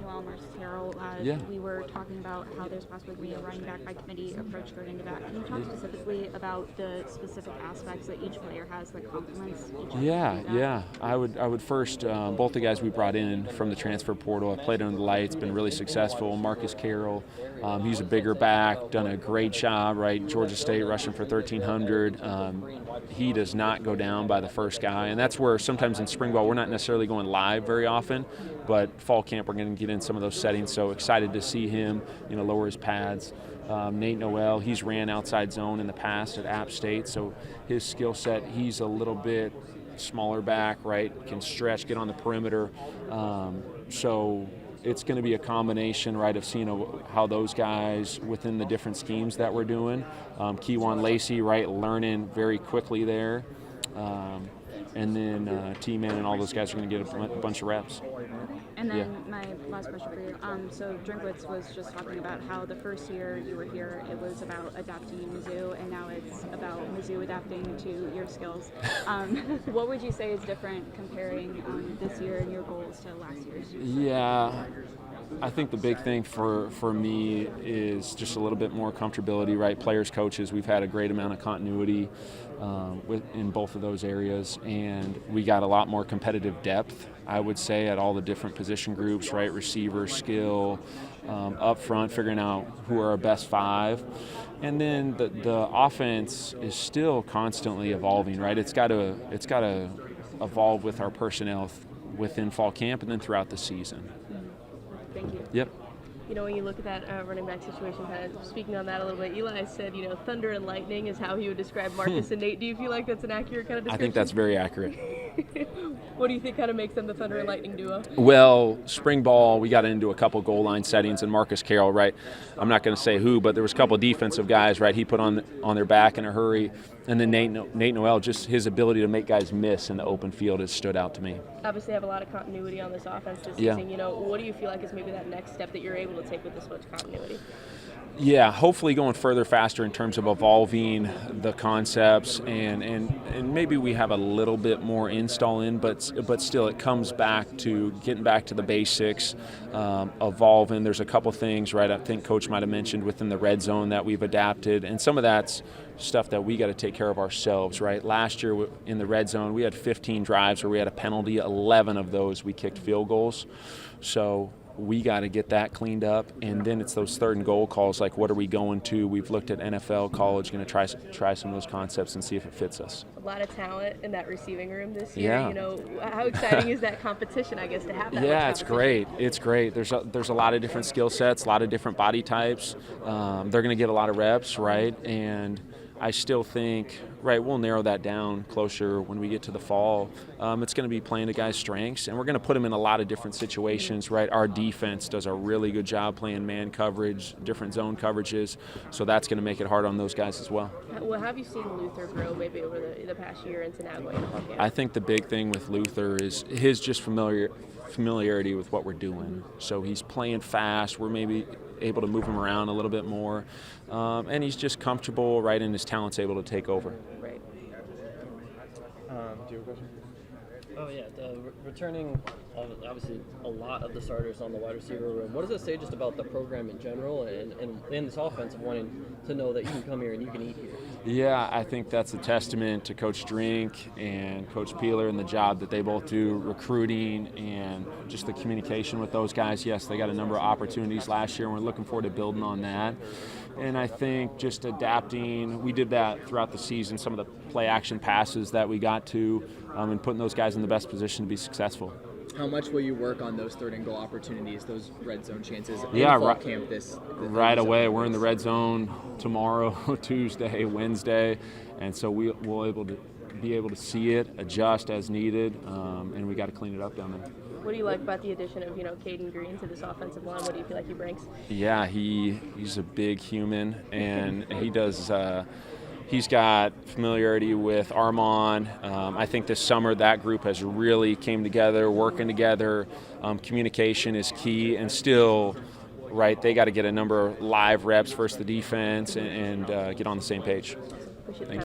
Manuel and Marcus Carroll. We were talking about how there's possibly going to be a running back by committee approach going into that. Can you talk specifically about the specific aspects that each player has that complements each other? Yeah. I would first, both the guys we brought in from the transfer portal have played under the lights, been really successful. Marcus Carroll, he's a bigger back, done a great job, right? Georgia State rushing for 1,300. He does not go down by the first guy, and that's where sometimes in spring ball we're not necessarily going live very often, but fall camp we're going to get in some of those settings, so excited to see him, lower his pads. Nate Noel, he's ran outside zone in the past at App State, so his skill set, he's a little bit smaller back, right, can stretch, get on the perimeter, so it's going to be a combination, right, of seeing how those guys within the different schemes that we're doing. Keywan Lacey, right, learning very quickly there. And then T-Man and all those guys are going to get a bunch of reps. And then my last question for you. So Drinkwitz was just talking about how the first year you were here, it was about adapting to Mizzou, and now it's about Mizzou adapting to your skills. What would you say is different comparing this year and your goals to last year's? Yeah. I think the big thing for me is just a little bit more comfortability, right? Players, coaches, we've had a great amount of continuity in both of those areas, and we got a lot more competitive depth, I would say, at all the different position groups, right? Receiver, skill, up front, figuring out who are our best five. And then the offense is still constantly evolving, right? It's got to evolve with our personnel within fall camp and then throughout the season. Thank you. Yep. When you look at that running back situation, kind of speaking on that a little bit, Eli said, thunder and lightning is how he would describe Marcus and Nate. Do you feel like that's an accurate kind of description? I think that's very accurate. What do you think kind of makes them the thunder and lightning duo? Well, spring ball, we got into a couple goal line settings, and Marcus Carroll, right, I'm not going to say who, but there was a couple defensive guys, right, he put on their back in a hurry. And then Nate Noel, just his ability to make guys miss in the open field has stood out to me. Obviously, have a lot of continuity on this offense this season. What do you feel like is maybe that next step that you're able to take with this much continuity? Yeah, hopefully going further, faster in terms of evolving the concepts, and maybe we have a little bit more install in, but still it comes back to getting back to the basics, evolving. There's a couple things, right, I think Coach might have mentioned within the red zone that we've adapted, and some of that's stuff that we got to take care of ourselves, right? Last year in the red zone, we had 15 drives where we had a penalty. 11 of those we kicked field goals. So we got to get that cleaned up, and then it's those third and goal calls, like what are we going to? We've looked at NFL, college, going to try some of those concepts and see if it fits us. A lot of talent in that receiving room this year. Yeah. How exciting is that competition, I guess, to have that? Yeah, it's great. It's great. There's a lot of different skill sets, a lot of different body types. They're going to get a lot of reps, right? And I still think, right, we'll narrow that down closer when we get to the fall. It's going to be playing to guys' strengths, and we're going to put them in a lot of different situations, right? Our defense does a really good job playing man coverage, different zone coverages, so that's going to make it hard on those guys as well. Well, have you seen Luther grow maybe over the past year into now going to fall camp? I think the big thing with Luther is his just familiarity with what we're doing. So he's playing fast. We're maybe able to move him around a little bit more. And he's just comfortable, right, and his talent's able to take over. Right. Do you have a question? Oh, yeah. Returning, obviously, a lot of the starters on the wide receiver room. What does it say just about the program in general and in this offense of wanting to know that you can come here and you can eat here? Yeah, I think that's a testament to Coach Drink and Coach Peeler and the job that they both do, recruiting and just the communication with those guys. Yes, they got a number of opportunities last year, and we're looking forward to building on that. And I think just adapting, we did that throughout the season, some of the play action passes that we got to, and putting those guys in the best position to be successful. How much will you work on those third and goal opportunities, those red zone chances in fall camp this right away? We're in the red zone tomorrow, Tuesday, Wednesday, and so we'll be able to see it, adjust as needed, and we got to clean it up down there. What do you like about the addition of, Caden Green to this offensive line? What do you feel like he brings? Yeah, he's a big human, and he does. He's got familiarity with Armand. I think this summer that group has really came together, working together. Communication is key, and still, right, they got to get a number of live reps versus the defense and get on the same page. Appreciate the time.